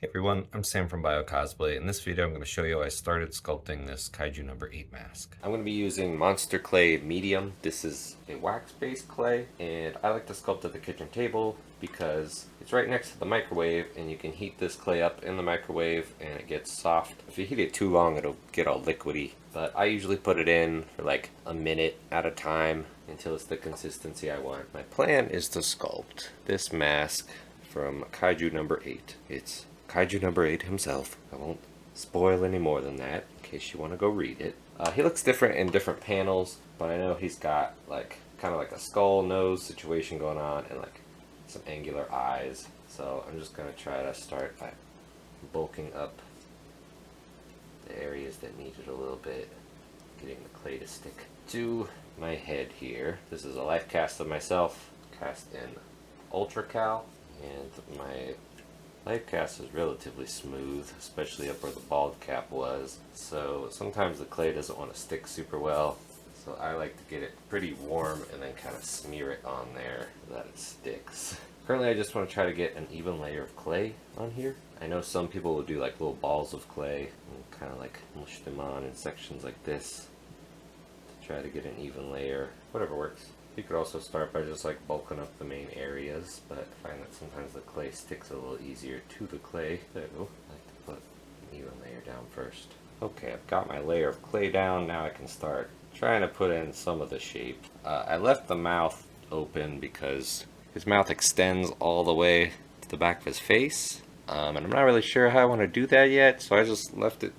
Hey everyone, I'm Sam from BioCosplay. In this video, I'm going to show you how I started sculpting this Kaiju number 8 mask. I'm going to be using Monster Clay Medium. This is a wax-based clay, and I like to sculpt at the kitchen table because it's right next to the microwave, and you can heat this clay up in the microwave, and it gets soft. If you heat it too long, it'll get all liquidy, but I usually put it in for like a minute at a time until it's the consistency I want. My plan is to sculpt this mask from Kaiju number 8. It's Kaiju number 8 himself. I won't spoil any more than that in case you want to go read it. He looks different in different panels, but I know he's got like kind of like a skull nose situation going on and like some angular eyes. So I'm just going to try to start by bulking up the areas that need it a little bit, getting the clay to stick to my head here. This is a life cast of myself, cast in Ultra Cal, and my life cast is relatively smooth, especially up where the bald cap was, so sometimes the clay doesn't want to stick super well, so I like to get it pretty warm and then kind of smear it on there so that it sticks. Currently I just want to try to get an even layer of clay on here. I know some people will do like little balls of clay and kind of like mush them on in sections like this to try to get an even layer, whatever works. You could also start by just like bulking up the main areas, but I find that sometimes the clay sticks a little easier to the clay, so I like to put an even layer down first. Okay, I've got my layer of clay down, now I can start trying to put in some of the shape. I left the mouth open because his mouth extends all the way to the back of his face, and I'm not really sure how I want to do that yet, so I just left it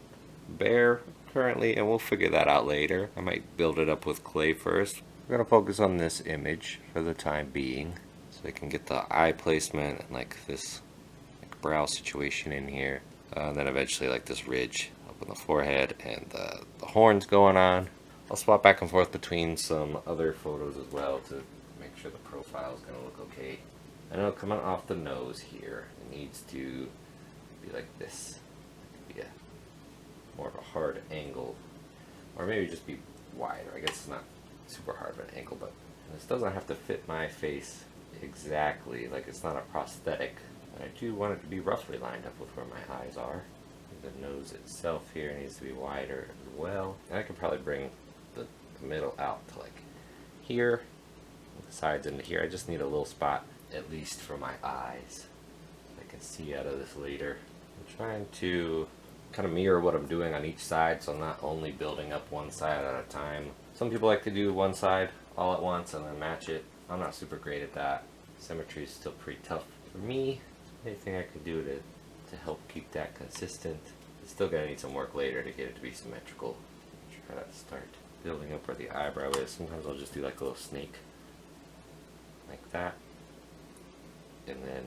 bare currently, and we'll figure that out later. I might build it up with clay first. We're going to focus on this image for the time being, so I can get the eye placement and like this like brow situation in here, and then eventually like this ridge up on the forehead and the horns going on. I'll swap back and forth between some other photos as well to make sure the profile is going to look okay. I know coming off the nose here, it needs to be like this. It could be a more of a hard angle, or maybe just be wider. I guess it's not super hard of an angle, but this doesn't have to fit my face exactly, like it's not a prosthetic. I do want it to be roughly lined up with where my eyes are. The nose itself here needs to be wider as well. And I can probably bring the middle out to like here, the sides into here. I just need a little spot at least for my eyes. I can see out of this later. I'm trying to kind of mirror what I'm doing on each side, so I'm not only building up one side at a time. Some people like to do one side all at once and then match it. I'm not super great at that. Symmetry is still pretty tough for me. Anything I can do to help keep that consistent. It's still gonna need some work later to get it to be symmetrical. Try to start building up where the eyebrow is. Sometimes I'll just do like a little snake like that. And then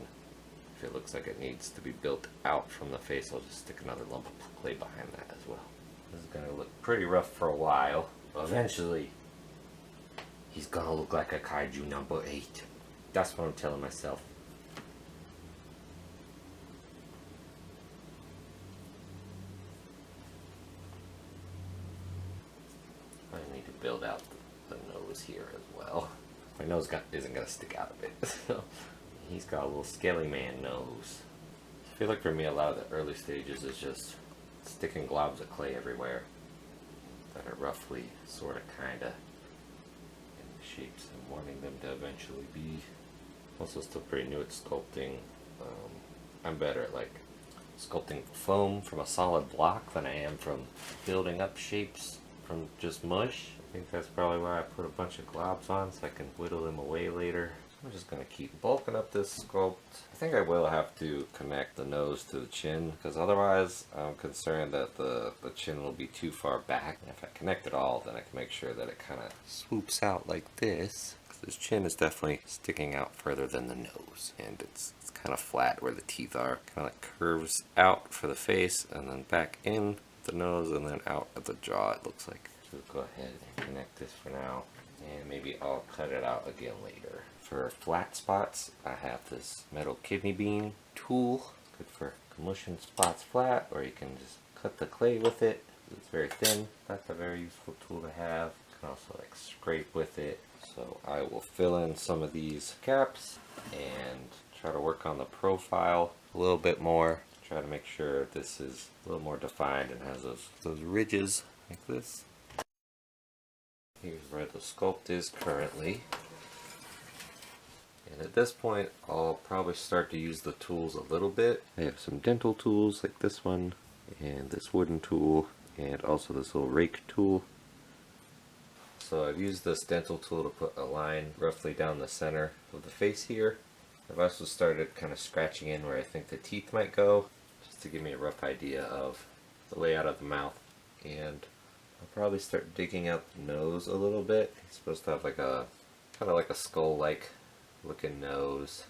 if it looks like it needs to be built out from the face, I'll just stick another lump of clay behind that as well. This is gonna look pretty rough for a while. Eventually, he's gonna look like a Kaiju number 8. That's what I'm telling myself. I need to build out the nose here as well. My nose isn't gonna stick out a bit, so he's got a little scaly man nose. I feel like for me, a lot of the early stages is just sticking globs of clay everywhere that are roughly, sort of, kind of in the shapes I'm wanting them to eventually be. Also still pretty new at sculpting. I'm better at like sculpting foam from a solid block than I am from building up shapes from just mush. I think that's probably why I put a bunch of globs on so I can whittle them away later. I'm just going to keep bulking up this sculpt. I think I will have to connect the nose to the chin, because otherwise I'm concerned that the chin will be too far back. And if I connect it all, then I can make sure that it kind of swoops out like this. Because his chin is definitely sticking out further than the nose. And it's kind of flat where the teeth are. Kind of like curves out for the face, and then back in the nose, and then out at the jaw, it looks like. So go ahead and connect this for now. And maybe I'll cut it out again later. For flat spots, I have this metal kidney bean tool. Good for mushing spots flat, or you can just cut the clay with it. It's very thin. That's a very useful tool to have. You can also like scrape with it. So I will fill in some of these gaps and try to work on the profile a little bit more. Try to make sure this is a little more defined and has those ridges like this. Here's where the sculpt is currently. And at this point, I'll probably start to use the tools a little bit. I have some dental tools like this one, and this wooden tool, and also this little rake tool. So I've used this dental tool to put a line roughly down the center of the face here. I've also started kind of scratching in where I think the teeth might go, just to give me a rough idea of the layout of the mouth. And I'll probably start digging out the nose a little bit. It's supposed to have like a kind of like a skull-like looking nose.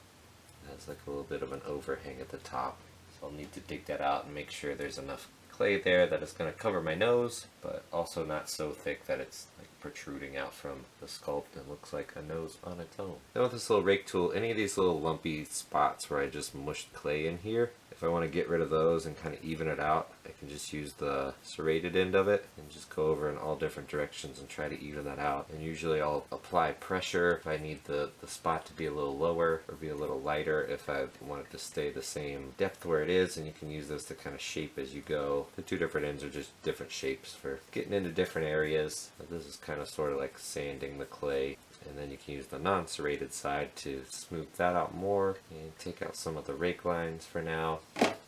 It has like a little bit of an overhang at the top. So I'll need to dig that out and make sure there's enough clay there that it's going to cover my nose, but also not so thick that it's like protruding out from the sculpt and looks like a nose on its own. Then with this little rake tool, any of these little lumpy spots where I just mushed clay in here, if I want to get rid of those and kind of even it out, I can just use the serrated end of it and just go over in all different directions and try to even that out. And usually I'll apply pressure if I need the spot to be a little lower or be a little lighter if I want it to stay the same depth where it is, and you can use this to kind of shape as you go. The two different ends are just different shapes for getting into different areas. This is kind of sort of like sanding the clay. And then you can use the non-serrated side to smooth that out more and take out some of the rake lines for now.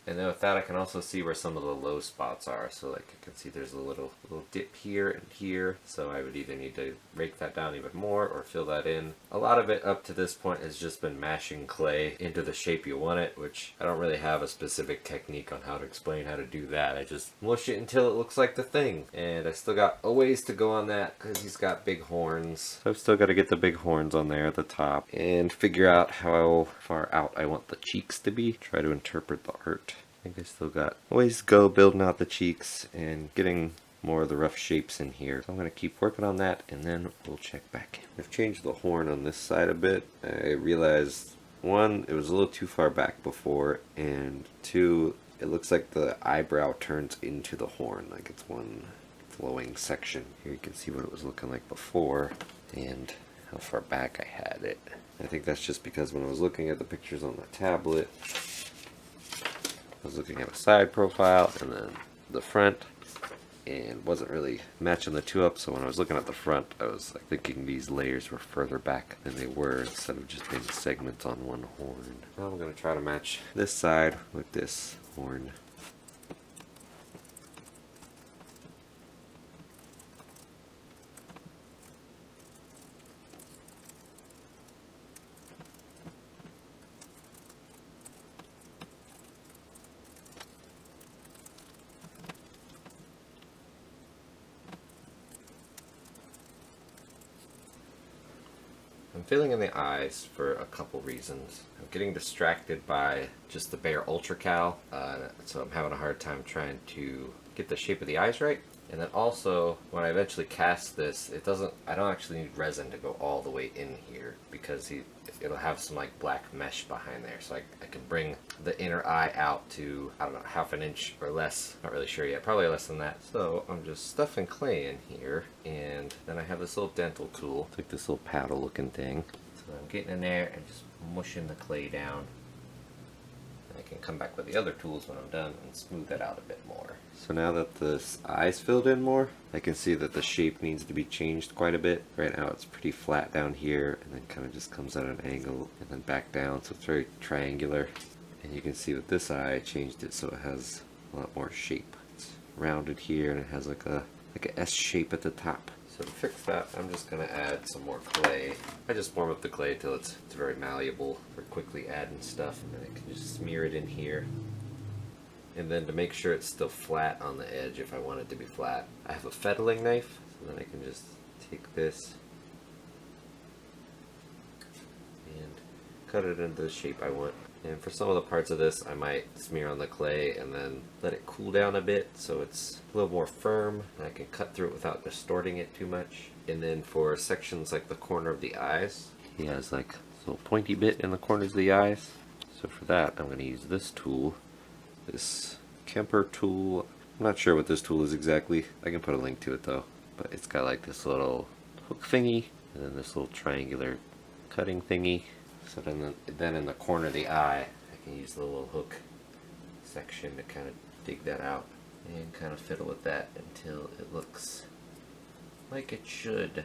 And then with that I can also see where some of the low spots are. So like you can see there's a little dip here and here. So I would either need to rake that down even more or fill that in. A lot of it up to this point has just been mashing clay into the shape you want it, which I don't really have a specific technique on how to explain how to do that. I just mush it until it looks like the thing. And I still got a ways to go on that because he's got big horns. So I've still got to get the big horns on there at the top and figure out how far out I want the cheeks to be. Try to interpret the art. I think I still got a ways to go building out the cheeks and getting more of the rough shapes in here. So I'm going to keep working on that and then we'll check back in. I've changed the horn on this side a bit. I realized, one, it was a little too far back before, and two, it looks like the eyebrow turns into the horn, like it's one flowing section. Here you can see what it was looking like before and how far back I had it. I think that's just because when I was looking at the pictures on the tablet, I was looking at a side profile and then the front and wasn't really matching the two up, so when I was looking at the front I was like thinking these layers were further back than they were instead of just being segments on one horn. Now I'm going to try to match this side with this horn. I'm filling in the eyes for a couple reasons. I'm getting distracted by just the bare Ultra Cal, so I'm having a hard time trying to get the shape of the eyes right. And then also, when I eventually cast this, I don't actually need resin to go all the way in here because it'll have some like black mesh behind there. So I can bring the inner eye out to, I don't know, half an inch or less. Not really sure yet, probably less than that. So I'm just stuffing clay in here, and then I have this little dental tool. It's like this little paddle looking thing. So I'm getting in there and just mushing the clay down. I can come back with the other tools when I'm done and smooth it out a bit more. So now that the eye's filled in more, I can see that the shape needs to be changed quite a bit. Right now it's pretty flat down here and then kind of just comes at an angle and then back down, so it's very triangular. And you can see with this eye I changed it so it has a lot more shape. It's rounded here and it has like a S shape at the top. So to fix that, I'm just going to add some more clay. I just warm up the clay until it's very malleable for quickly adding stuff, and then I can just smear it in here. And then to make sure it's still flat on the edge if I want it to be flat, I have a fettling knife, so then I can just take this and cut it into the shape I want. And for some of the parts of this, I might smear on the clay and then let it cool down a bit so it's a little more firm and I can cut through it without distorting it too much. And then for sections like the corner of the eyes, he has like a little pointy bit in the corners of the eyes. So for that, I'm going to use this tool, this Kemper tool. I'm not sure what this tool is exactly. I can put a link to it though. But it's got like this little hook thingy and then this little triangular cutting thingy. So then in the corner of the eye, I can use the little hook section to kind of dig that out and kind of fiddle with that until it looks like it should.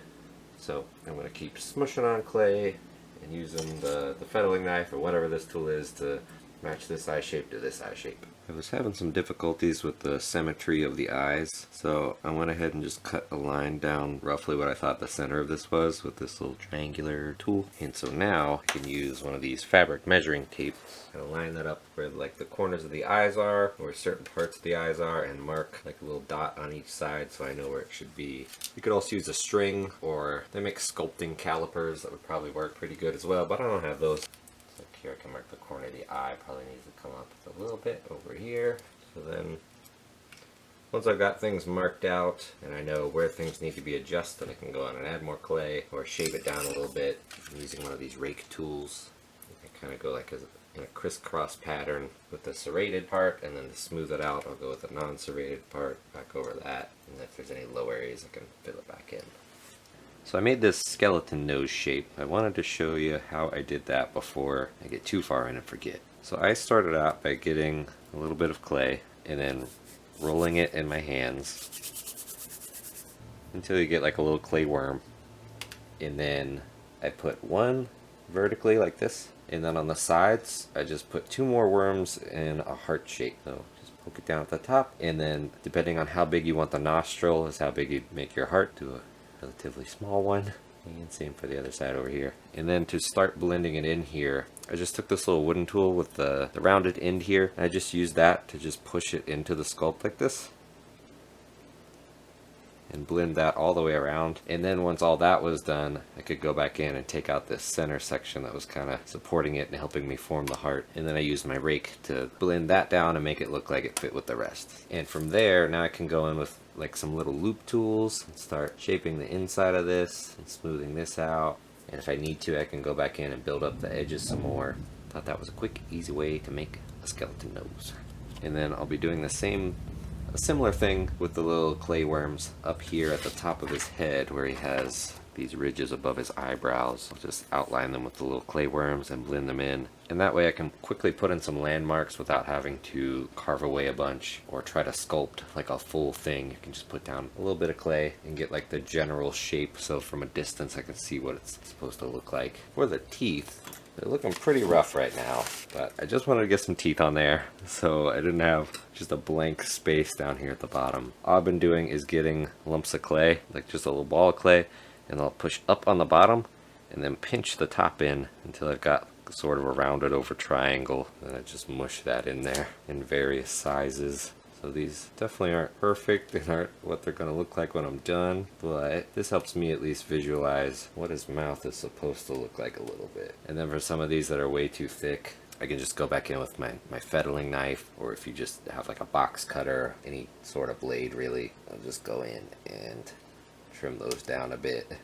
So I'm going to keep smushing on clay and using the fettling knife or whatever this tool is to match this eye shape to this eye shape. I was having some difficulties with the symmetry of the eyes, so I went ahead and just cut a line down roughly what I thought the center of this was with this little triangular tool. And so now I can use one of these fabric measuring tapes and line that up where like the corners of the eyes are, or certain parts of the eyes are, and mark like a little dot on each side so I know where it should be. You could also use a string, or they make sculpting calipers that would probably work pretty good as well, but I don't have those. Here I can mark the corner of the eye, probably needs to come up a little bit over here. So then once I've got things marked out and I know where things need to be adjusted, I can go on and add more clay or shape it down a little bit. I'm using one of these rake tools. I kind of go like in a crisscross pattern with the serrated part, and then to smooth it out I'll go with the non-serrated part back over that, and if there's any low areas I can fill it back in. So I made this skeleton nose shape. I wanted to show you how I did that before I get too far in and forget. So I started out by getting a little bit of clay and then rolling it in my hands until you get like a little clay worm. And then I put one vertically like this, and then on the sides I just put two more worms in a heart shape. So just poke it down at the top, and then depending on how big you want the nostril is how big you make your heart. Do a relatively small one, and same for the other side over here. And then to start blending it in here, I just took this little wooden tool with the rounded end here, and I just used that to just push it into the sculpt like this and blend that all the way around. And then once all that was done, I could go back in and take out this center section that was kind of supporting it and helping me form the heart. And then I used my rake to blend that down and make it look like it fit with the rest. And from there, now I can go in with like some little loop tools and start shaping the inside of this and smoothing this out. And if I need to, I can go back in and build up the edges some more. Thought that was a quick, easy way to make a skeleton nose. And then I'll be doing a similar thing with the little clay worms up here at the top of his head where he has these ridges above his eyebrows. I'll just outline them with the little clay worms and blend them in. And that way I can quickly put in some landmarks without having to carve away a bunch or try to sculpt like a full thing. You can just put down a little bit of clay and get like the general shape, so from a distance I can see what it's supposed to look like. For the teeth, they're looking pretty rough right now, but I just wanted to get some teeth on there, so I didn't have just a blank space down here at the bottom. All I've been doing is getting lumps of clay, like just a little ball of clay, and I'll push up on the bottom and then pinch the top in until I've got sort of a rounded over triangle, and I just mush that in there in various sizes. So these definitely aren't perfect and aren't what they're going to look like when I'm done, but this helps me at least visualize what his mouth is supposed to look like a little bit. And then for some of these that are way too thick, I can just go back in with my fettling knife, or if you just have like a box cutter, any sort of blade really, I'll just go in and trim those down a bit.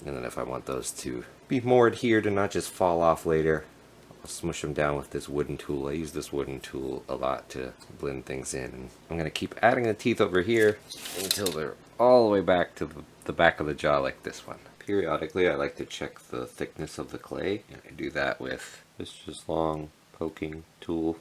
And then if I want those to be more adhered and not just fall off later, I'll smush them down with this wooden tool. I use this wooden tool a lot to blend things in. And I'm going to keep adding the teeth over here until they're all the way back to the back of the jaw like this one. Periodically I like to check the thickness of the clay, and I do that with this just long poking tool.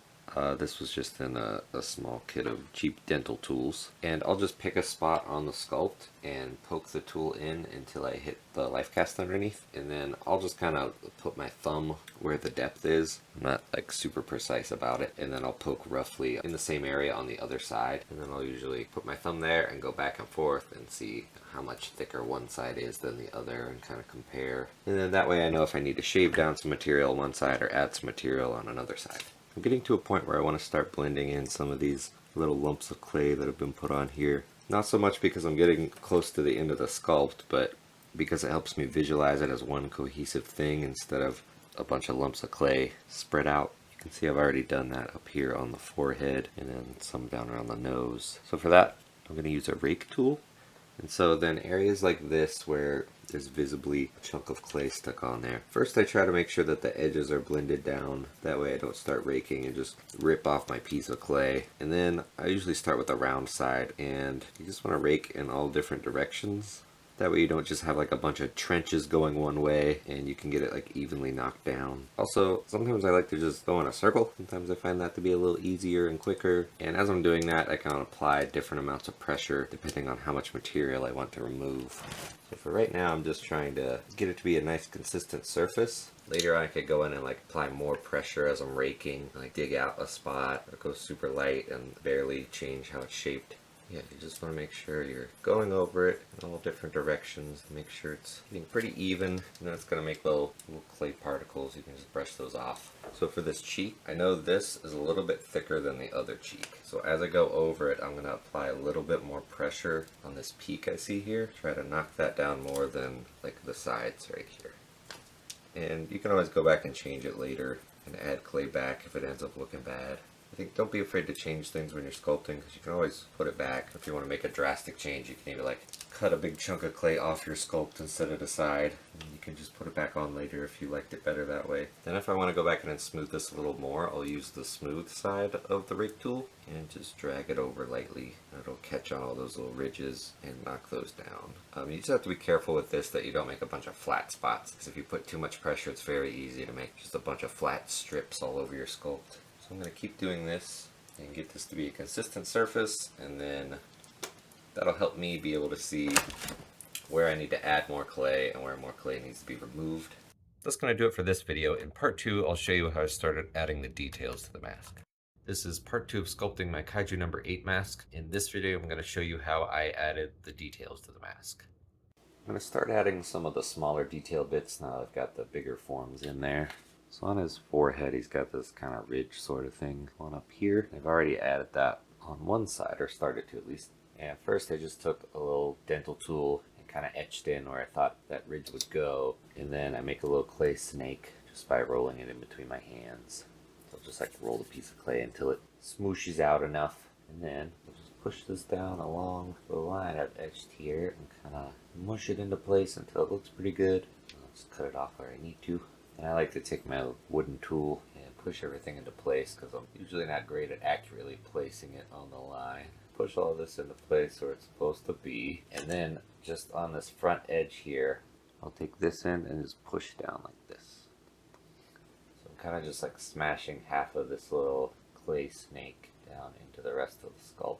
This was just in a small kit of cheap dental tools, and I'll just pick a spot on the sculpt and poke the tool in until I hit the life cast underneath, and then I'll just kind of put my thumb where the depth is. I'm not like super precise about it, and then I'll poke roughly in the same area on the other side, and then I'll usually put my thumb there and go back and forth and see how much thicker one side is than the other and kind of compare. And then that way I know if I need to shave down some material on one side or add some material on another side. I'm getting to a point where I want to start blending in some of these little lumps of clay that have been put on here. Not so much because I'm getting close to the end of the sculpt, but because it helps me visualize it as one cohesive thing instead of a bunch of lumps of clay spread out. You can see I've already done that up here on the forehead and then some down around the nose. So for that, I'm going to use a rake tool. And so then areas like this where there's visibly a chunk of clay stuck on there, first I try to make sure that the edges are blended down. That way I don't start raking and just rip off my piece of clay. And then I usually start with the round side, and you just want to rake in all different directions That way you don't just have like a bunch of trenches going one way and you can get it like evenly knocked down. Also, sometimes I like to just go in a circle. Sometimes I find that to be a little easier and quicker. And as I'm doing that, I can apply different amounts of pressure depending on how much material I want to remove. So for right now, I'm just trying to get it to be a nice consistent surface. Later I could go in and like apply more pressure as I'm raking, like dig out a spot or go super light and barely change how it's shaped. Yeah, you just want to make sure you're going over it in all different directions. Make sure it's getting pretty even. You know, it's going to make little clay particles. You can just brush those off. So for this cheek, I know this is a little bit thicker than the other cheek. So as I go over it, I'm going to apply a little bit more pressure on this peak I see here. Try to knock that down more than like the sides right here. And you can always go back and change it later and add clay back if it ends up looking bad. I think don't be afraid to change things when you're sculpting, because you can always put it back. If you want to make a drastic change, you can either like cut a big chunk of clay off your sculpt and set it aside, and you can just put it back on later if you liked it better that way. Then if I want to go back in and smooth this a little more, I'll use the smooth side of the rake tool and just drag it over lightly. It'll catch on all those little ridges and knock those down. You just have to be careful with this that you don't make a bunch of flat spots, because if you put too much pressure, it's very easy to make just a bunch of flat strips all over your sculpt. I'm going to keep doing this and get this to be a consistent surface, and then that'll help me be able to see where I need to add more clay and where more clay needs to be removed. That's going to do it for this video. In part 2, I'll show you how I started adding the details to the mask. This is part 2 of sculpting my Kaiju number 8 mask. In this video, I'm going to show you how I added the details to the mask. I'm going to start adding some of the smaller detail bits now that I've got the bigger forms in there. So on his forehead, he's got this kind of ridge sort of thing on up here. I've already added that on one side, or started to at least. And first I just took a little dental tool and kind of etched in where I thought that ridge would go. And then I make a little clay snake just by rolling it in between my hands. So I'll just like roll the piece of clay until it smooshes out enough. And then I'll just push this down along the line I've etched here and kind of mush it into place until it looks pretty good. I'll just cut it off where I need to. And I like to take my wooden tool and push everything into place, because I'm usually not great at accurately placing it on the line. Push all this into place where it's supposed to be, and then just on this front edge here, I'll take this in and just push down like this. So I'm kind of just like smashing half of this little clay snake down into the rest of the sculpt.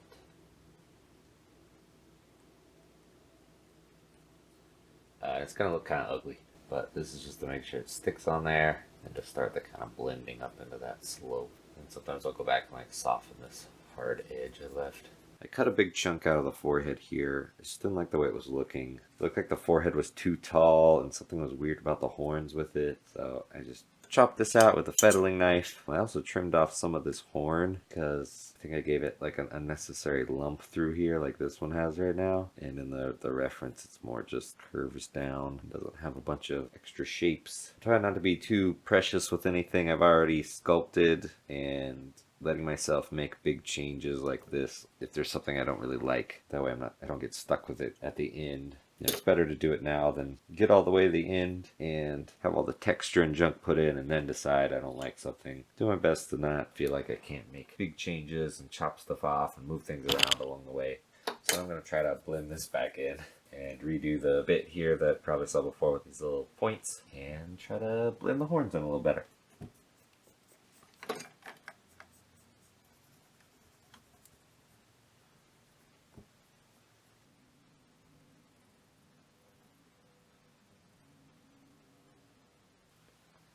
It's going to look kind of ugly, but this is just to make sure it sticks on there and to start the kind of blending up into that slope. And sometimes I'll go back and like soften this hard edge I left. I cut a big chunk out of the forehead here. I just didn't like the way it was looking. It looked like the forehead was too tall and something was weird about the horns with it. So I just chopped this out with a fettling knife. I also trimmed off some of this horn because I think I gave it like an unnecessary lump through here like this one has right now. And in the reference, it's more just curves down. It doesn't have a bunch of extra shapes. I try not to be too precious with anything I've already sculpted, and letting myself make big changes like this if there's something I don't really like. That way I don't get stuck with it at the end. It's better to do it now than get all the way to the end and have all the texture and junk put in and then decide I don't like something. Do my best to not feel like I can't make big changes and chop stuff off and move things around along the way. So I'm going to try to blend this back in and redo the bit here that I probably saw before with these little points, and try to blend the horns in a little better.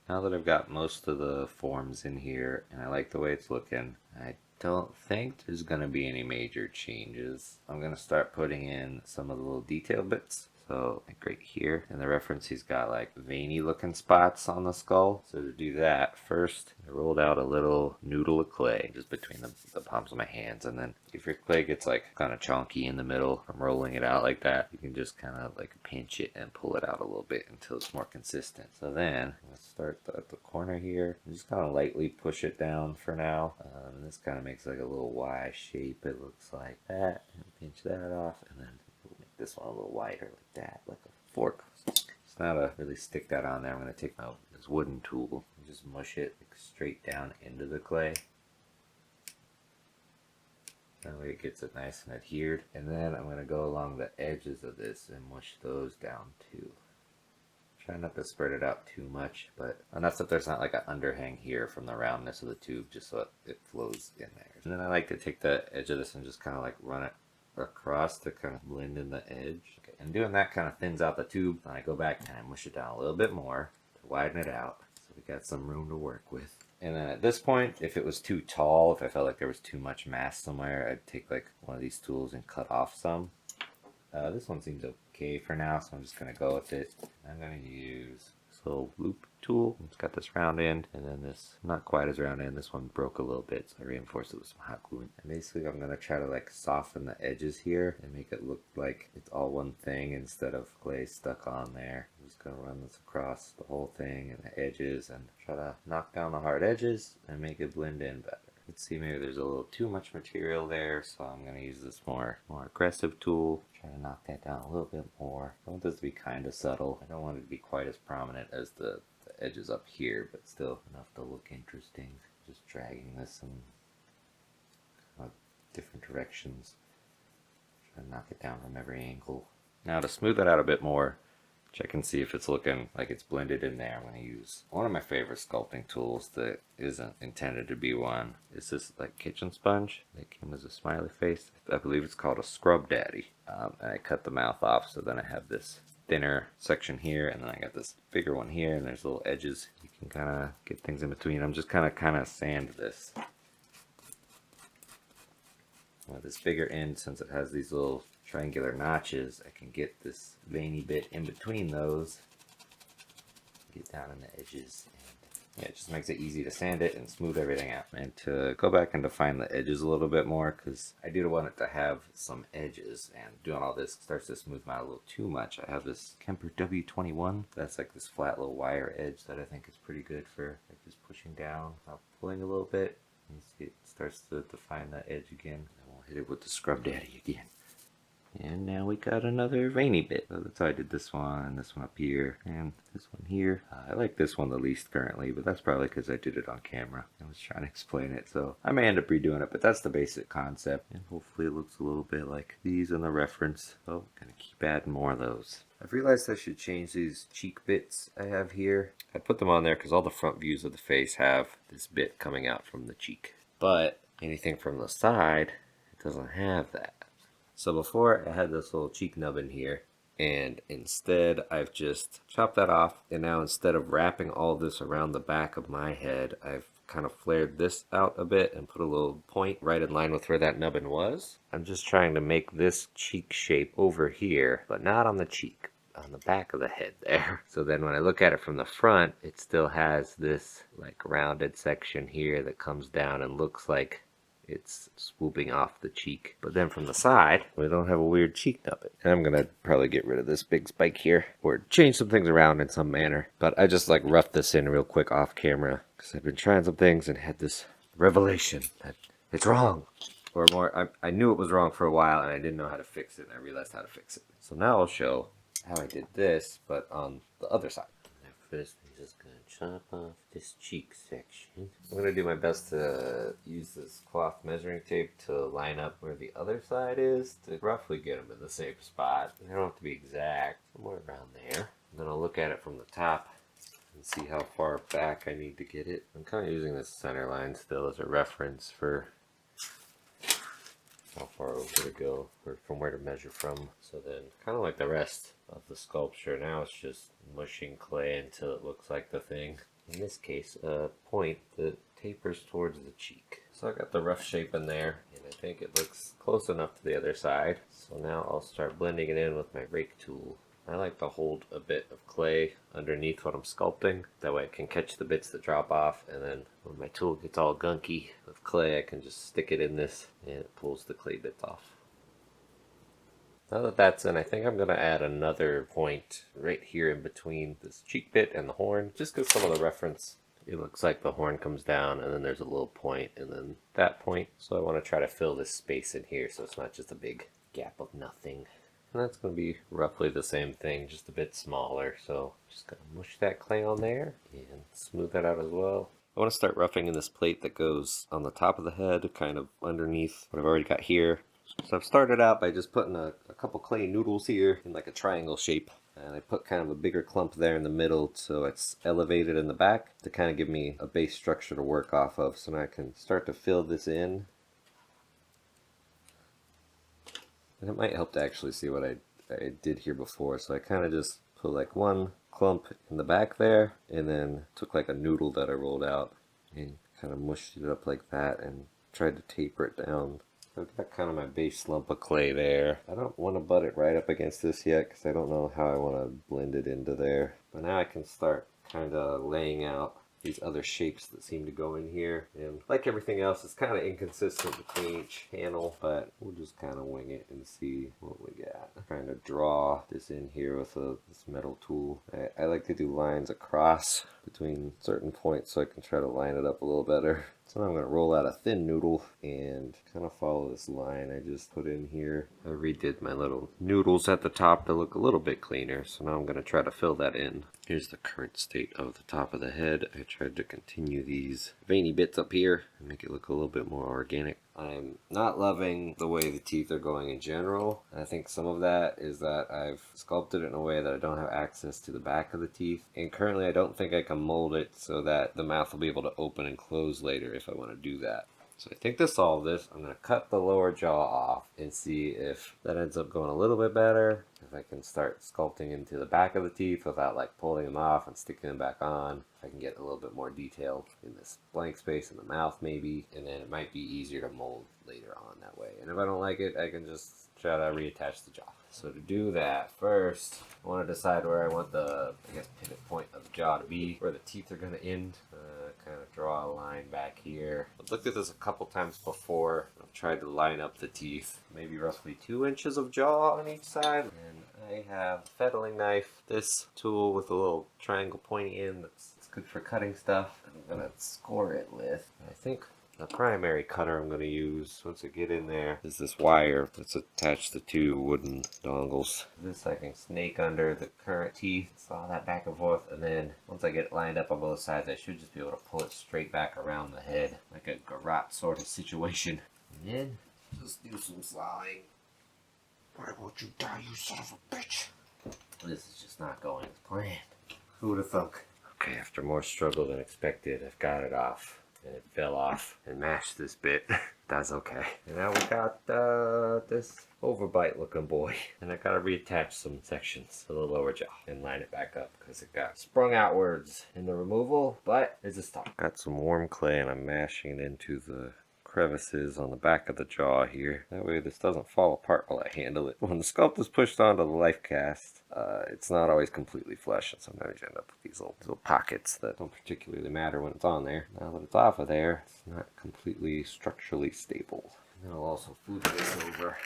Now that I've got most of the forms in here and I like the way it's looking, I don't think there's going to be any major changes. I'm going to start putting in some of the little detail bits. So like right here in the reference, he's got like veiny looking spots on the skull. So to do that, first I rolled out a little noodle of clay just between the palms of my hands, and then if your clay gets like kind of chunky in the middle from rolling it out like that, you can just kind of like pinch it and pull it out a little bit until it's more consistent. So then let's start at the corner here and just kind of lightly push it down for now. This kind of makes like a little Y shape, it looks like that, and pinch that off, and then this one a little wider like that, like a fork. So now to really stick that on there, I'm going to take this wooden tool and just mush it like straight down into the clay. That way it gets it nice and adhered. And then I'm going to go along the edges of this and mush those down too. Try not to spread it out too much, but enough that there's not like an underhang here from the roundness of the tube, just so it flows in there. And then I like to take the edge of this and just kind of like run it across to kind of blend in the edge. Okay, and doing that kind of thins out the tube. Then I go back and I mush it down a little bit more to widen it out, so we got some room to work with. And then at this point, if it was too tall, if I felt like there was too much mass somewhere, I'd take like one of these tools and cut off some. This one seems okay for now, so I'm just going to go with it. I'm going to use this little loop tool. It's got this round end, and then this not quite as round end. This one broke a little bit, so I reinforced it with some hot glue. And basically, I'm going to try to like soften the edges here and make it look like it's all one thing instead of clay stuck on there. I'm just going to run this across the whole thing and the edges and try to knock down the hard edges and make it blend in better. Let's see, maybe there's a little too much material there, so I'm going to use this more aggressive tool. Try to knock that down a little bit more. I want this to be kind of subtle. I don't want it to be quite as prominent as the edges up here, but still enough to look interesting. Just dragging this in different directions. Try to knock it down from every angle. Now to smooth it out a bit more, check and see if it's looking like it's blended in there. I'm going to use one of my favorite sculpting tools that isn't intended to be one. It's this like kitchen sponge that came as a smiley face. I believe it's called a Scrub Daddy. And I cut the mouth off, so then I have this thinner section here, and then I got this bigger one here, and there's little edges. You can kind of get things in between. I'm just kind of sand this. This bigger end, since it has these little triangular notches, I can get this veiny bit in between those, get down in the edges, and yeah, it just makes it easy to sand it and smooth everything out. And to go back and define the edges a little bit more, because I do want it to have some edges, and doing all this starts to smooth them out a little too much. I have this Kemper W21, that's like this flat little wire edge that I think is pretty good for like just pushing down without pulling a little bit. You see it starts to define that edge again. Hit it with the Scrub Daddy again. And now we got another veiny bit. So that's how I did this one up here, and this one here. I like this one the least currently, but that's probably because I did it on camera. I was trying to explain it, so I may end up redoing it, but that's the basic concept. And hopefully it looks a little bit like these in the reference. So I'm gonna keep adding more of those. I've realized I should change these cheek bits I have here. I put them on there because all the front views of the face have this bit coming out from the cheek. But anything from the side, doesn't have that. So before I had this little cheek nub in here, and instead I've just chopped that off, and now instead of wrapping all this around the back of my head, I've kind of flared this out a bit and put a little point right in line with where that nubbin was. I'm just trying to make this cheek shape over here, but not on the cheek, on the back of the head there. So then when I look at it from the front, it still has this like rounded section here that comes down and looks like it's swooping off the cheek. But then from the side, we don't have a weird cheek nubbin. And I'm gonna probably get rid of this big spike here, or change some things around in some manner. But I just like roughed this in real quick off camera, because I've been trying some things and had this revelation that it's wrong. Or more, I knew it was wrong for a while and I didn't know how to fix it, and I realized how to fix it. So now I'll show how I did this, but on the other side. First, I'm just going to chop off this cheek section. I'm going to do my best to use this cloth measuring tape to line up where the other side is, to roughly get them in the same spot. They don't have to be exact, somewhere around there. And then I'll look at it from the top and see how far back I need to get it. I'm kind of using this center line still as a reference for how far over to go, or from where to measure from. So then, kind of like the rest of the sculpture, now it's just mushing clay until it looks like the thing. In this case, a point that tapers towards the cheek. So I got the rough shape in there, and I think it looks close enough to the other side. So now I'll start blending it in with my rake tool. I like to hold a bit of clay underneath what I'm sculpting. That way I can catch the bits that drop off, and then when my tool gets all gunky with clay, I can just stick it in this and it pulls the clay bits off. Now that that's in, I think I'm going to add another point right here in between this cheek bit and the horn, just because some of the reference, it looks like the horn comes down and then there's a little point and then that point. So I want to try to fill this space in here so it's not just a big gap of nothing. And that's going to be roughly the same thing, just a bit smaller. So just going to mush that clay on there and smooth that out as well. I want to start roughing in this plate that goes on the top of the head, kind of underneath what I've already got here. So I've started out by just putting a couple clay noodles here in like a triangle shape. And I put kind of a bigger clump there in the middle so it's elevated in the back to kind of give me a base structure to work off of. So now I can start to fill this in. And it might help to actually see what I did here before. So I kind of just put like one clump in the back there and then took like a noodle that I rolled out and kind of mushed it up like that and tried to taper it down. So I've got kind of my base lump of clay there. I don't want to butt it right up against this yet because I don't know how I want to blend it into there. But now I can start kind of laying out these other shapes that seem to go in here, and like everything else, it's kind of inconsistent between each panel, but we'll just kind of wing it and see what we got. I'm trying to draw this in here with this metal tool. I like to do lines across between certain points so I can try to line it up a little better. So now I'm going to roll out a thin noodle and kind of follow this line I just put in here. I redid my little noodles at the top to look a little bit cleaner, so now I'm going to try to fill that in. Here's the current state of the top of the head. I tried to continue these veiny bits up here and make it look a little bit more organic. I'm not loving the way the teeth are going in general. I think some of that is that I've sculpted it in a way that I don't have access to the back of the teeth. And currently I don't think I can mold it so that the mouth will be able to open and close later if I want to do that. So I think to solve this, I'm going to cut the lower jaw off and see if that ends up going a little bit better. If I can start sculpting into the back of the teeth without like pulling them off and sticking them back on. If I can get a little bit more detail in this blank space in the mouth maybe. And then it might be easier to mold later on that way. And if I don't like it, I can just try to reattach the jaw. So to do that, first I want to decide where I want the, pivot point of the jaw to be, where the teeth are going to end. Kind of draw a line back here. I've looked at this a couple times before. I've tried to line up the teeth, maybe roughly 2 inches of jaw on each side. And I have a fettling knife, this tool with a little triangle pointy end that's good for cutting stuff. I'm going to score it with, I think, the primary cutter I'm going to use once I get in there is this wire that's attached to 2 wooden dongles. This I can snake under the current teeth, saw that back and forth, and then once I get it lined up on both sides, I should just be able to pull it straight back around the head, like a garrote sort of situation. And then just do some sawing. Why won't you die, you son of a bitch? This is just not going as planned. Who would have thunk? Okay, after more struggle than expected, I've got it off. And it fell off and mashed this bit. That's okay. And now we got this overbite looking boy. And I gotta reattach some sections to the lower jaw and line it back up because it got sprung outwards in the removal, but it's a stop. Got some warm clay and I'm mashing it into the crevices on the back of the jaw here. That way this doesn't fall apart while I handle it. When the sculpt is pushed onto the life cast, it's not always completely flush, and sometimes you end up with these little pockets that don't particularly matter when it's on there. Now that it's off of there, it's not completely structurally stable. And then I'll also food this over,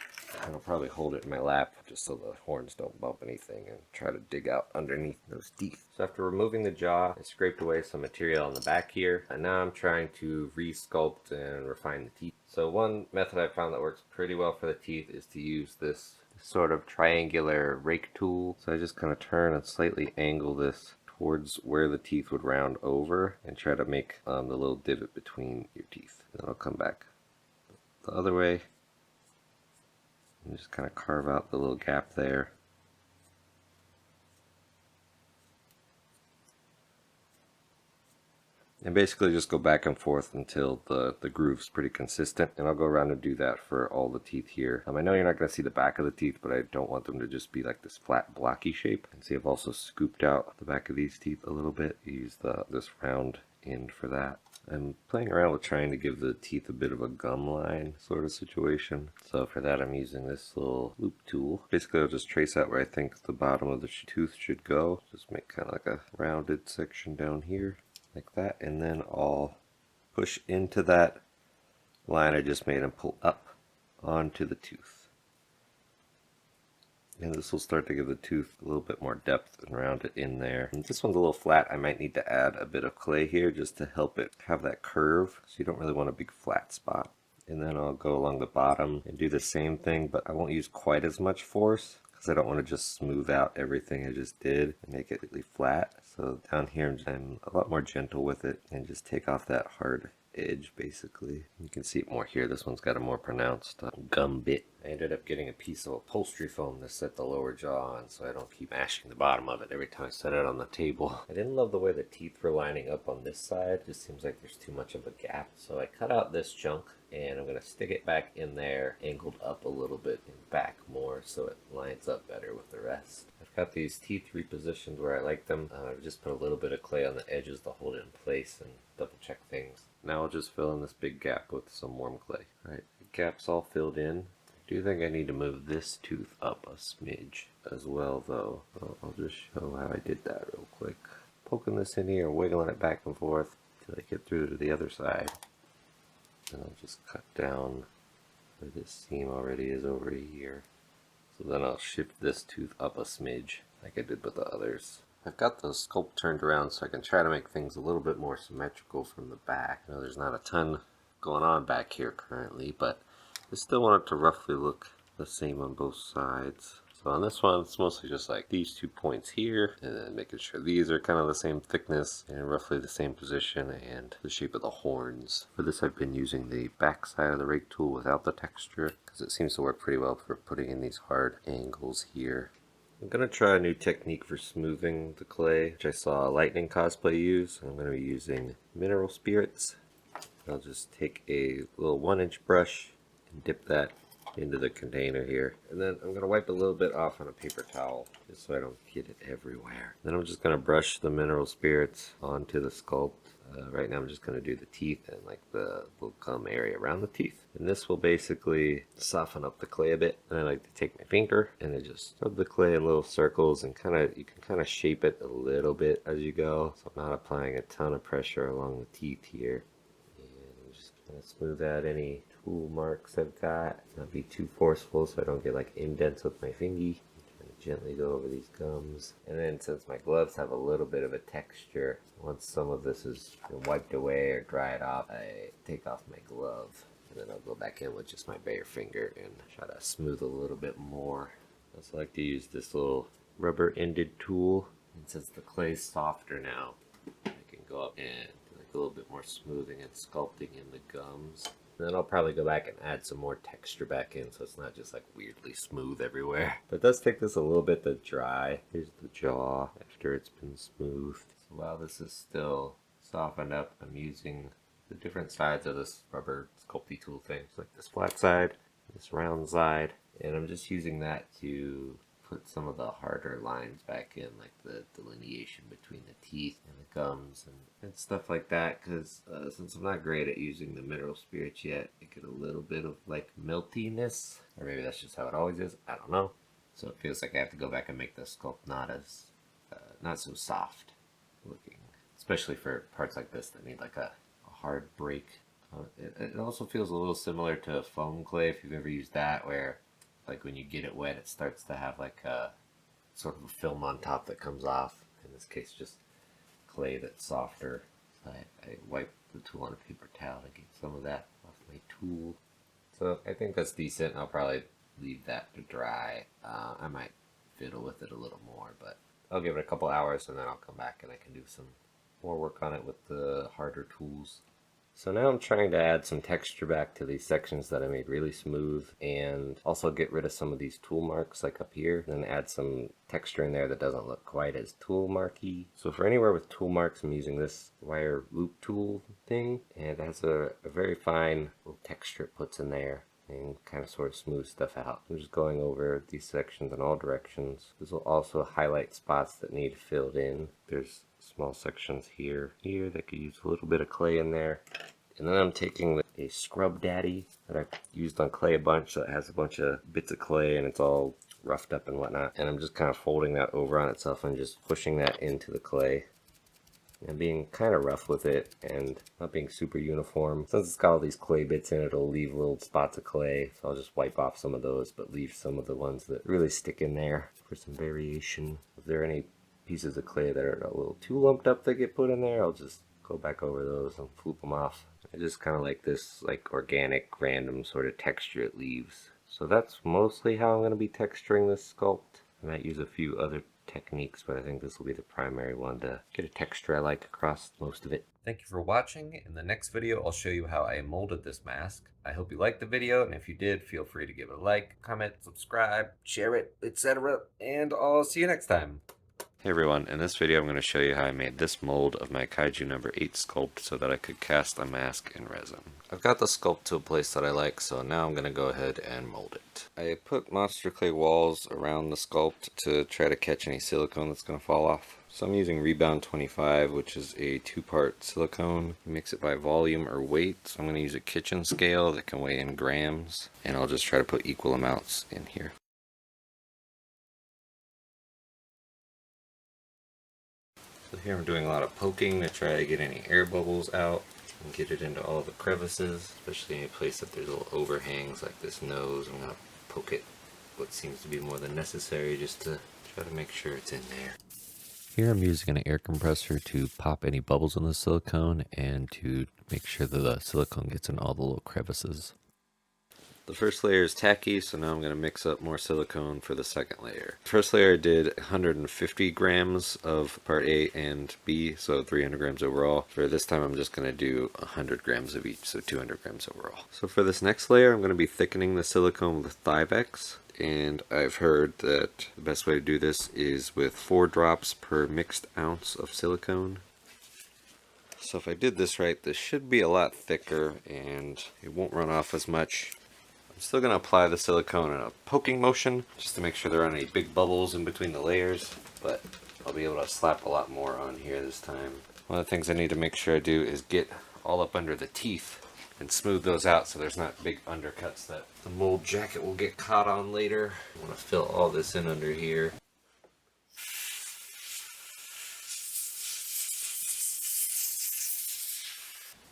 and I'll probably hold it in my lap just so the horns don't bump anything and try to dig out underneath those teeth. So after removing the jaw, I scraped away some material on the back here, and now I'm trying to re-sculpt and refine the teeth. So one method I found that works pretty well for the teeth is to use this sort of triangular rake tool. So I just kind of turn and slightly angle this towards where the teeth would round over and try to make the little divot between your teeth. Then I'll come back the other way and just kind of carve out the little gap there. And basically just go back and forth until the groove's pretty consistent. And I'll go around and do that for all the teeth here. I know you're not going to see the back of the teeth, but I don't want them to just be like this flat blocky shape. And see, I've also scooped out the back of these teeth a little bit. Use this round end for that. I'm playing around with trying to give the teeth a bit of a gum line sort of situation. So for that I'm using this little loop tool. Basically I'll just trace out where I think the bottom of the tooth should go. Just make kind of like a rounded section down here. Like that, and then I'll push into that line I just made and pull up onto the tooth. And this will start to give the tooth a little bit more depth and round it in there. And this one's a little flat. I might need to add a bit of clay here just to help it have that curve. So you don't really want a big flat spot. And then I'll go along the bottom and do the same thing, but I won't use quite as much force because I don't want to just smooth out everything I just did and make it completely flat. So So down here I'm a lot more gentle with it and just take off that hard edge basically. You can see it more here. This one's got a more pronounced gum bit. I ended up getting a piece of upholstery foam to set the lower jaw on so I don't keep mashing the bottom of it every time I set it on the table. I didn't love the way the teeth were lining up on this side. It just seems like there's too much of a gap. So I cut out this chunk and I'm going to stick it back in there, angled up a little bit and back more so it lines up better with the rest. I've got these teeth repositioned where I like them. I've just put a little bit of clay on the edges to hold it in place and double check things. Now I'll just fill in this big gap with some warm clay. Alright, the gap's all filled in. I do think I need to move this tooth up a smidge as well though. I'll just show how I did that real quick. Poking this in here, wiggling it back and forth till I get through to the other side. And I'll just cut down where this seam already is over here. So then I'll shift this tooth up a smidge like I did with the others. I've got the sculpt turned around so I can try to make things a little bit more symmetrical from the back. I know there's not a ton going on back here currently, but I still want it to roughly look the same on both sides. So on this one, it's mostly just like these 2 points here, and then making sure these are kind of the same thickness and roughly the same position and the shape of the horns. For this, I've been using the back side of the rake tool without the texture, because it seems to work pretty well for putting in these hard angles here. I'm going to try a new technique for smoothing the clay, which I saw Lightning Cosplay use. I'm going to be using mineral spirits. I'll just take a little 1-inch brush and dip that into the container here, and then I'm going to wipe a little bit off on a paper towel just so I don't get it everywhere. Then I'm just going to brush the mineral spirits onto the sculpt. Right now I'm just going to do the teeth and like the little gum area around the teeth, and this will basically soften up the clay a bit. And I like to take my finger and I just rub the clay in little circles and you can kind of shape it a little bit as you go, so I'm not applying a ton of pressure along the teeth here. And I'm just going to smooth out any tool marks I've got, not be too forceful so I don't get like indents with my fingy. Gently go over these gums, and then since my gloves have a little bit of a texture, once some of this is wiped away or dried off, I take off my glove and then I'll go back in with just my bare finger and try to smooth a little bit more. I also like to use this little rubber ended tool, and since the clay's softer now, I can go up and do like a little bit more smoothing and sculpting in the gums. Then I'll probably go back and add some more texture back in so it's not just like weirdly smooth everywhere. But it does take this a little bit to dry. Here's the jaw after it's been smoothed. So while this is still softened up, I'm using the different sides of this rubber sculpty tool thing. So like this flat side, this round side, and I'm just using that to put some of the harder lines back in, like the delineation between the teeth and the gums and stuff like that, because since I'm not great at using the mineral spirits yet, I get a little bit of like meltiness, or maybe that's just how it always is, I don't know. So it feels like I have to go back and make the sculpt not so soft looking, especially for parts like this that need like a hard break. It also feels a little similar to foam clay, if you've ever used that, where like when you get it wet, it starts to have like a sort of a film on top that comes off. In this case, just clay that's softer. I wipe the tool on a paper towel to get some of that off my tool. So I think that's decent. I'll probably leave that to dry. I might fiddle with it a little more, but I'll give it a couple hours and then I'll come back and I can do some more work on it with the harder tools. So now I'm trying to add some texture back to these sections that I made really smooth, and also get rid of some of these tool marks like up here, and then add some texture in there that doesn't look quite as tool marky. So for anywhere with tool marks, I'm using this wire loop tool thing, and it has a very fine little texture it puts in there and kind of sort of smooth stuff out. I'm just going over these sections in all directions. This will also highlight spots that need filled in. There's small sections here that could use a little bit of clay in there. And then I'm taking a Scrub Daddy that I've used on clay a bunch, so it has a bunch of bits of clay and it's all roughed up and whatnot. And I'm just kind of folding that over on itself and just pushing that into the clay. And being kind of rough with it and not being super uniform. Since it's got all these clay bits in it, it'll leave little spots of clay. So I'll just wipe off some of those, but leave some of the ones that really stick in there for some variation. If there are any pieces of clay that are a little too lumped up that get put in there, I'll just go back over those and flip them off. I just kind of like this like organic random sort of texture it leaves. So that's mostly how I'm going to be texturing this sculpt. I might use a few other techniques, but I think this will be the primary one to get a texture I like across most of it. Thank you for watching. In the next video, I'll show you how I molded this mask. I hope you liked the video, and if you did, feel free to give it a like, comment, subscribe, share it, etc. And I'll see you next time. Hey everyone, in this video I'm going to show you how I made this mold of my Kaiju number 8 sculpt so that I could cast a mask in resin. I've got the sculpt to a place that I like, so now I'm going to go ahead and mold it. I put monster clay walls around the sculpt to try to catch any silicone that's going to fall off. So I'm using Rebound 25, which is a 2-part silicone. Mix it by volume or weight. So I'm going to use a kitchen scale that can weigh in grams, and I'll just try to put equal amounts in here. So here I'm doing a lot of poking to try to get any air bubbles out and get it into all the crevices, especially any place that there's little overhangs like this nose. I'm going to poke it what seems to be more than necessary just to try to make sure it's in there. Here I'm using an air compressor to pop any bubbles in the silicone and to make sure that the silicone gets in all the little crevices. The first layer is tacky, so now I'm going to mix up more silicone for the second layer. First layer I did 150 grams of part A and B, so 300 grams overall. For this time I'm just going to do 100 grams of each, so 200 grams overall. So for this next layer I'm going to be thickening the silicone with Thyvex. And I've heard that the best way to do this is with 4 drops per mixed ounce of silicone. So if I did this right, this should be a lot thicker and it won't run off as much. I'm still going to apply the silicone in a poking motion just to make sure there aren't any big bubbles in between the layers, but I'll be able to slap a lot more on here this time. One of the things I need to make sure I do is get all up under the teeth and smooth those out so there's not big undercuts that the mold jacket will get caught on later. I want to fill all this in under here.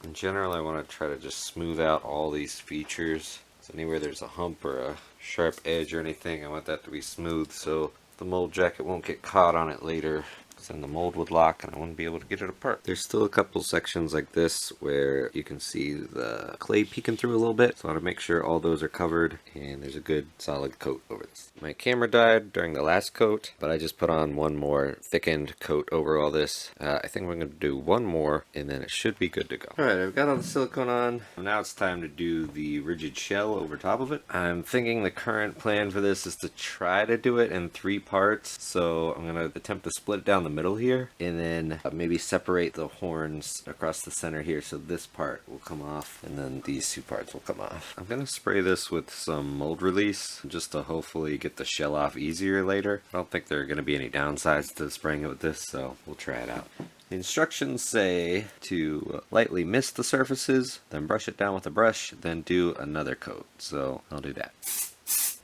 In general, I want to try to just smooth out all these features. So anywhere there's a hump or a sharp edge or anything, I want that to be smooth so the mold jacket won't get caught on it later. Then the mold would lock and I wouldn't be able to get it apart. There's still a couple sections like this where you can see the clay peeking through a little bit, so I want to make sure all those are covered and there's a good solid coat over this. My camera died during the last coat, but I just put on one more thickened coat over all this. I think we're going to do one more and then it should be good to go. Alright, I've got all the silicone on. Now it's time to do the rigid shell over top of it. I'm thinking the current plan for this is to try to do it in 3 parts, so I'm going to attempt to split it down the middle here and then maybe separate the horns across the center here so this part will come off and then these 2 parts will come off. I'm going to spray this with some mold release just to hopefully get the shell off easier later. I don't think there are going to be any downsides to spraying it with this, so we'll try it out. The instructions say to lightly mist the surfaces, then brush it down with a brush, then do another coat, so I'll do that.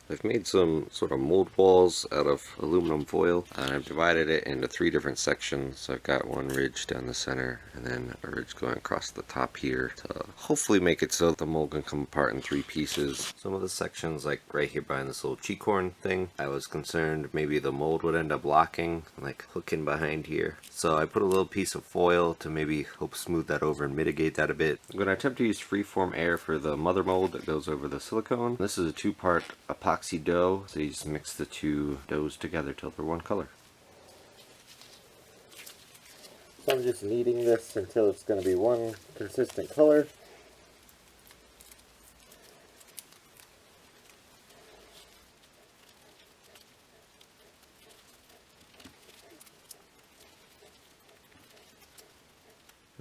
I've made some sort of mold walls out of aluminum foil and I've divided it into 3 different sections. So I've got one ridge down the center and then a ridge going across the top here to hopefully make it so the mold can come apart in 3 pieces. Some of the sections, like right here behind this little cheek horn thing, I was concerned maybe the mold would end up locking, like hooking behind here. So I put a little piece of foil to maybe help smooth that over and mitigate that a bit. I'm going to attempt to use freeform air for the mother mold that goes over the silicone. This is a 2-part epoxy dough, so you just mix the 2 doughs together till they're one color. So I'm just kneading this until it's going to be one consistent color.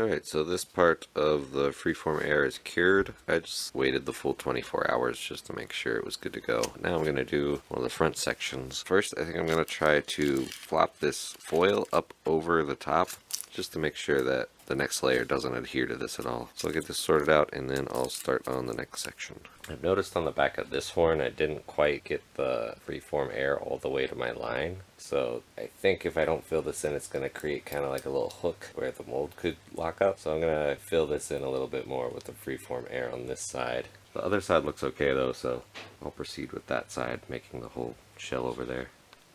Alright, so this part of the freeform air is cured. I just waited the full 24 hours just to make sure it was good to go. Now I'm going to do one of the front sections. First, I think I'm going to try to flop this foil up over the top just to make sure that the next layer doesn't adhere to this at all. So I'll get this sorted out and then I'll start on the next section. I've noticed on the back of this horn I didn't quite get the freeform air all the way to my line. So I think if I don't fill this in, it's going to create kind of like a little hook where the mold could lock up. So I'm going to fill this in a little bit more with the freeform air on this side. The other side looks okay though, so I'll proceed with that side, making the whole shell over there.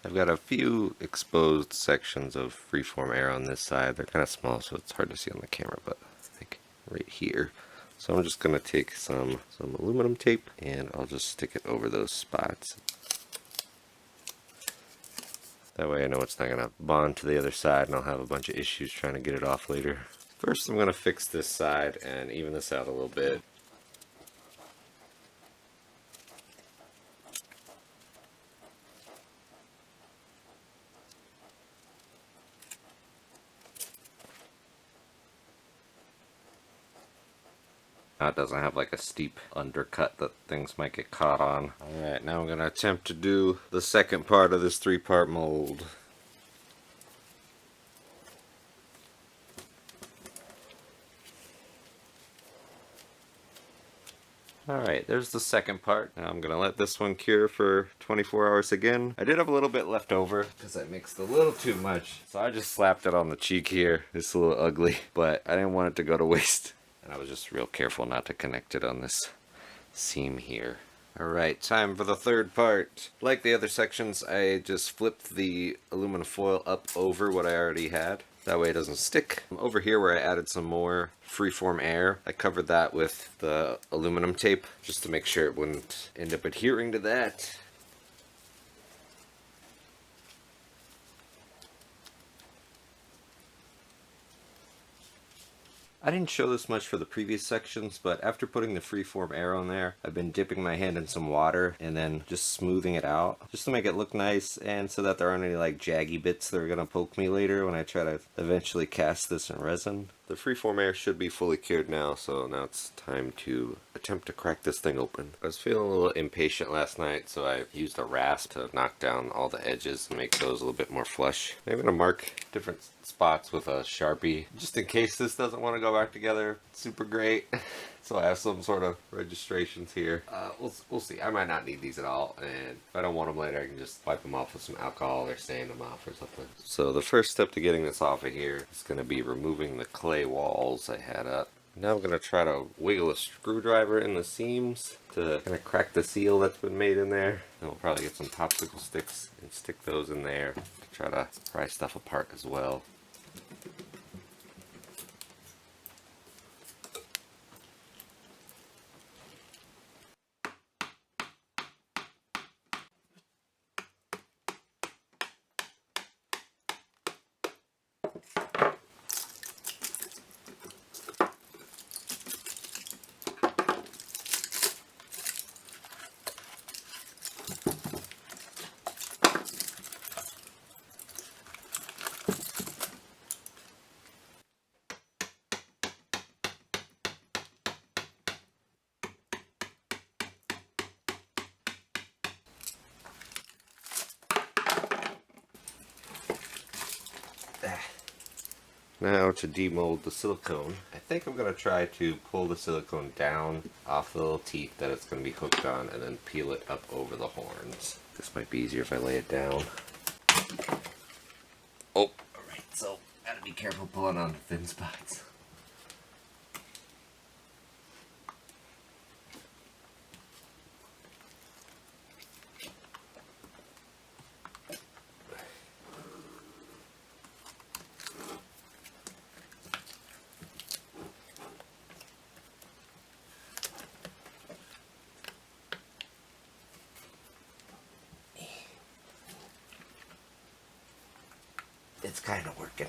I've got a few exposed sections of freeform air on this side. They're kind of small, so it's hard to see on the camera, but I think right here. So I'm just going to take some aluminum tape and I'll just stick it over those spots. That way I know it's not going to bond to the other side and I'll have a bunch of issues trying to get it off later. First I'm going to fix this side and even this out a little bit. Now it doesn't have like a steep undercut that things might get caught on. Alright, now I'm going to attempt to do the second part of this 3-part mold. Alright, there's the second part. Now I'm going to let this one cure for 24 hours again. I did have a little bit left over because I mixed a little too much. So I just slapped it on the cheek here. It's a little ugly, but I didn't want it to go to waste. And I was just real careful not to connect it on this seam here. Alright, time for the third part. Like the other sections, I just flipped the aluminum foil up over what I already had. That way it doesn't stick. Over here where I added some more freeform air, I covered that with the aluminum tape just to make sure it wouldn't end up adhering to that. I didn't show this much for the previous sections, but after putting the freeform air on there, I've been dipping my hand in some water and then just smoothing it out just to make it look nice and so that there aren't any like jaggy bits that are going to poke me later when I try to eventually cast this in resin. The freeform air should be fully cured now, so now it's time to attempt to crack this thing open. I was feeling a little impatient last night, so I used a rasp to knock down all the edges and make those a little bit more flush. I'm going to mark different spots with a Sharpie, just in case this doesn't want to go back together super great. So I have some sort of registrations here. We'll see. I might not need these at all, and if I don't want them later, I can just wipe them off with some alcohol or sand them off or something. So the first step to getting this off of here is going to be removing the clay walls I had up. Now I'm going to try to wiggle a screwdriver in the seams to kind of crack the seal that's been made in there. And we'll probably get some popsicle sticks and stick those in there to try to pry stuff apart as well. Now to demold the silicone. I think I'm going to try to pull the silicone down off the little teeth that it's going to be hooked on and then peel it up over the horns. This might be easier if I lay it down. Oh, alright, so gotta be careful pulling on the thin spots. It's kind of working.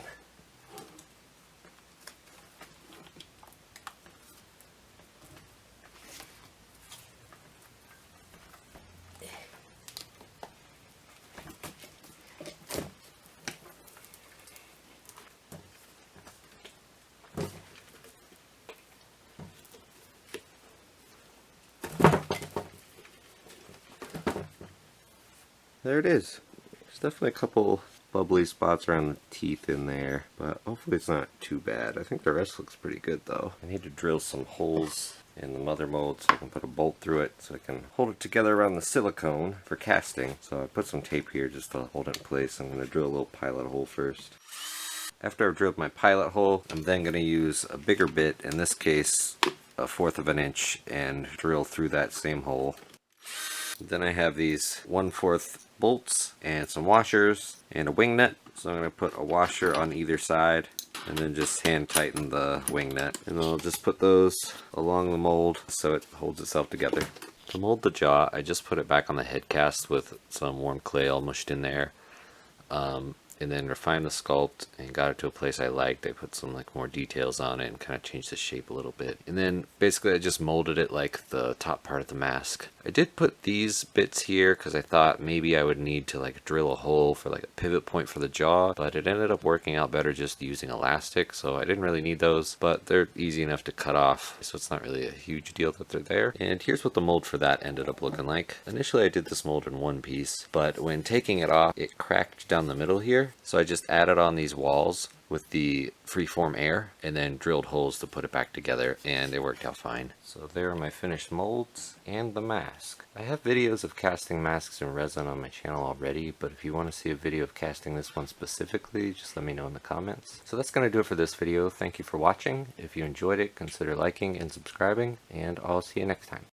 There it is. There's definitely a couple bubbly spots around the teeth in there, but hopefully it's not too bad. I think the rest looks pretty good though. I need to drill some holes in the mother mold so I can put a bolt through it so I can hold it together around the silicone for casting. So I put some tape here just to hold it in place. I'm going to drill a little pilot hole first. After I've drilled my pilot hole, I'm then going to use a bigger bit, in this case a 1/4 of an inch, and drill through that same hole. Then I have these 1/4 bolts and some washers and a wing nut. So I'm going to put a washer on either side and then just hand tighten the wing nut. And I'll just put those along the mold so it holds itself together. To mold the jaw, I just put it back on the head cast with some warm clay all mushed in there. and then refined the sculpt and got it to a place I liked. I put some like more details on it and kind of changed the shape a little bit. And then basically I just molded it like the top part of the mask. I did put these bits here because I thought maybe I would need to like drill a hole for like a pivot point for the jaw, but it ended up working out better just using elastic, so I didn't really need those, but they're easy enough to cut off, so it's not really a huge deal that they're there. And here's what the mold for that ended up looking like. Initially I did this mold in one piece, but when taking it off, it cracked down the middle here, so I just added on these walls with the freeform air and then drilled holes to put it back together, and it worked out fine. So there are my finished molds and the mask. I have videos of casting masks in resin on my channel already, but if you want to see a video of casting this one specifically, just let me know in the comments. So that's going to do it for this video. Thank you for watching. If you enjoyed it, consider liking and subscribing, and I'll see you next time.